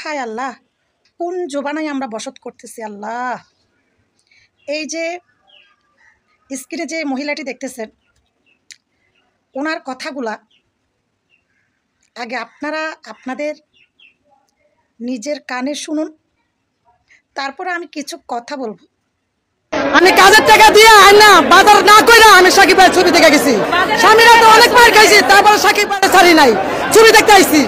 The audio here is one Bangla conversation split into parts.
হায় আল্লাহ, কোন জোবানায় আমরা বসত করতেছি আল্লাহ। এই যে স্ক্রিনে যে মহিলাটি দেখতেছেন, ওনার কথাগুলা আগে আপনারা আপনাদের নিজের কানে শুনুন, তারপরে আমি কিছু কথা বলবো। আমি কাজের টাকা দিয়ে না বাজার না কইরা আমি সাকিব ভাইয়ের ছবি দেখে গেছি। স্বামীরা তো অনেক মার খাইছি, তারপরে সাকিব ভাইয়ের ছাড়ি নাই, ছবি দেখতে আইছি।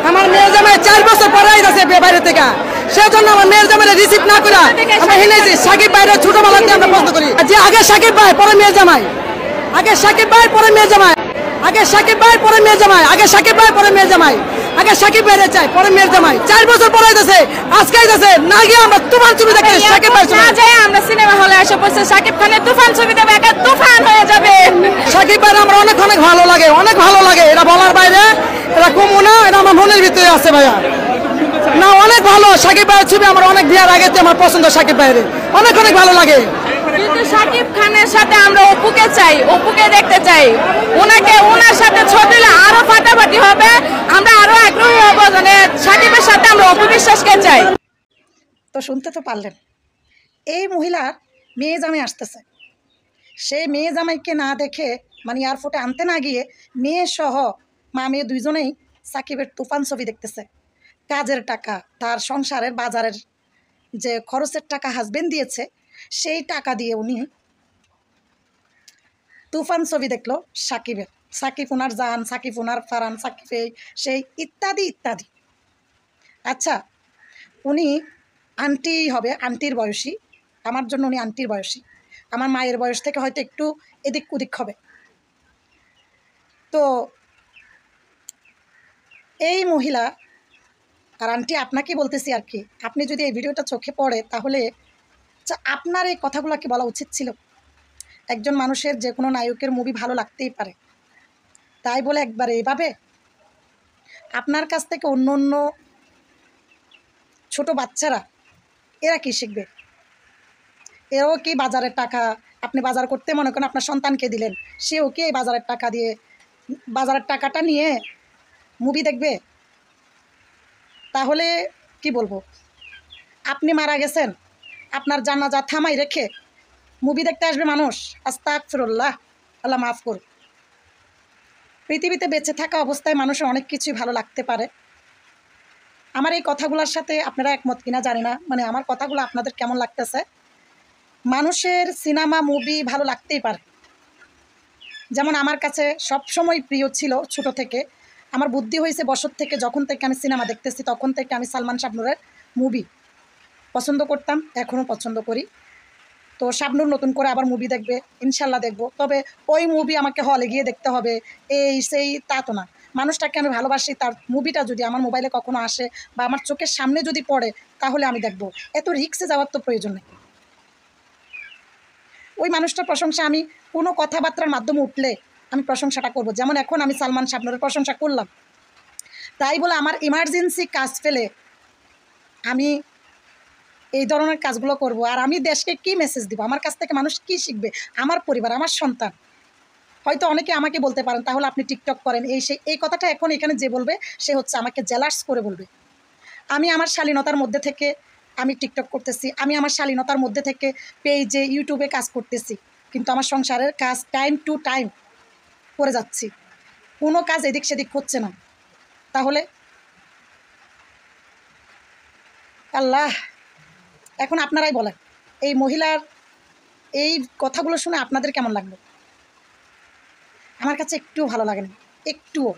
আমার মেয়ের জামাই 4 বছর পরে আইতাছে বাইরে থেকে, সেজন্য আমার মেয়ের জামাইরে রিসিভ না কইরা আমরা হিনেছি সাকিব ভাইয়ের ছোটবেলা থেকে আমরা পছন্দ করি। যে আগে সাকিব ভাই পরে মেয়ের জামাই, আগে সাকিব ভাই পরে মেয়ের জামাই, আগে সাকিব ভাই পরে মেয়ের জামাই, আগে সাকিব ভাই পরে মেয়ের জামাই, আগে সাকিব ভাইরে চাই পরে মেয়ের জামাই। 4 বছর পরে আইতাছে, আজকে আইতাছে না গিয়ে আমরা তুফান ছবি দেখে সাকিব ভাই না যাই আমরা সিনেমা হলে এসে বসে সাকিব খানের তুফান ছবি দেবে, একটা তুফান হয়ে যাবে। সাকিব ভাই আমরা অনেক অনেক ভালো লাগে, অনেক ভালো লাগে, এটা বলার বাইরে, এটা কমু না, এটা আমার মনের ভিতরে আছে ভাইয়া। না অনেক ভালো, সাকিব ভাইয়ের ছবি আমার অনেক বিয়ার আগে আমার পছন্দ, সাকিব ভাইয়ের অনেক অনেক ভালো লাগে। কিন্তু সাকিব খানের সাথে আমরা অপুকে চাই, অপুকে দেখতে চাই, ওনাকে ওনার সাথে ছবি দিলে আরো ফাটাফাটি হবে, আমরা আরো আগ্রহী হব, মানে সাকিবের সাথে আমরা অপু বিশ্বাসকে চাই। তো শুনতে তো পারলেন, এই মহিলার মেয়ে জামাই আসতেছে, সেই মেয়ে জামাইকে না দেখে মানে এয়ারপোর্টে আনতে না গিয়ে মেয়ে সহ মা মেয়ে দুইজনেই সাকিবের তুফান ছবি দেখতেছে। কাজের টাকা, তার সংসারের বাজারের যে খরচের টাকা হাজবেন্ড দিয়েছে, সেই টাকা দিয়ে উনি তুফান ছবি দেখলো সাকিবের। সাকিব ওনার জান, সাকিব ওনার ফারান, সাকিব সেই ইত্যাদি ইত্যাদি। আচ্ছা, উনি আন্টি হবে, আন্টির বয়সী, আমার জন্য উনি আন্টির বয়সী, আমার মায়ের বয়স থেকে হয়তো একটু এদিক ওদিক হবে। তো এই মহিলা আর আন্টি আপনাকে বলতেছি আর কি, আপনি যদি এই ভিডিওটা চোখে পড়ে তাহলে আপনার এই কথাগুলো কি বলা উচিত ছিল? একজন মানুষের যে কোনো নায়কের মুভি ভালো লাগতেই পারে, তাই বলে একবার এইভাবে আপনার কাছ থেকে অন্য অন্য ছোট বাচ্চারা এরা কি শিখবে? এরাও কি বাজারের টাকা, আপনি বাজার করতে মনে করেন আপনার সন্তানকে দিলেন, সেও কি এই বাজারের টাকা দিয়ে বাজারের টাকাটা নিয়ে মুভি দেখবে? তাহলে কি বলবো, আপনি মারা গেছেন, আপনার জানাজা থামাই রেখে মুভি দেখতে আসবে মানুষ? আস্তাগফিরুল্লাহ, আল্লাহ মাফ করুন। পৃথিবীতে বেঁচে থাকা অবস্থায় মানুষের অনেক কিছুই ভালো লাগতে পারে। আমার এই কথাগুলোর সাথে আপনারা একমত কিনা জানি না, মানে আমার কথাগুলো আপনাদের কেমন লাগতেছে? মানুষের সিনেমা মুভি ভালো লাগতেই পারে, যেমন আমার কাছে সবসময় প্রিয় ছিল ছোট থেকে। আমার বুদ্ধি হয়েছে বছর থেকে, যখন থেকে আমি সিনেমা দেখতেছি তখন থেকে আমি সালমান শাবনূরের মুভি পছন্দ করতাম, এখনও পছন্দ করি। তো শাবনূর নতুন করে আবার মুভি দেখবে, ইনশাল্লাহ দেখব, তবে ওই মুভি আমাকে হলে গিয়ে দেখতে হবে এই সেই তা তো না। মানুষটাকে আমি ভালোবাসি, তার মুভিটা যদি আমার মোবাইলে কখনো আসে বা আমার চোখের সামনে যদি পড়ে তাহলে আমি দেখব, এত রিস্কে যাওয়ার তো প্রয়োজন নেই। ওই মানুষটার প্রশংসা আমি কোনো কথাবার্তার মাধ্যমে উঠলে আমি প্রশংসাটা করব, যেমন এখন আমি সালমান শাবনূরের প্রশংসা করলাম, তাই বলে আমার ইমার্জেন্সি কাজ ফেলে আমি এই ধরনের কাজগুলো করব। আর আমি দেশকে কি মেসেজ দিব? আমার কাছ থেকে মানুষ কি শিখবে? আমার পরিবার, আমার সন্তান। হয়তো অনেকে আমাকে বলতে পারেন তাহলে আপনি টিকটক করেন, এই কথাটা এখন এখানে যে বলবে সে হচ্ছে আমাকে জেলাস করে বলবে। আমি আমার শালীনতার মধ্যে থেকে আমি টিকটক করতেছি, আমি আমার শালীনতার মধ্যে থেকে পেজে ইউটিউবে কাজ করতেছি, কিন্তু আমার সংসারের কাজ টাইম টু টাইম করে যাচ্ছি, কোনো কাজ এদিক সেদিক হচ্ছে না। তাহলে আল্লাহ, এখন আপনারাই বলেন এই মহিলার এই কথাগুলো শুনে আপনাদের কেমন লাগলো? আমার কাছে একটুও ভালো লাগে না, একটুও।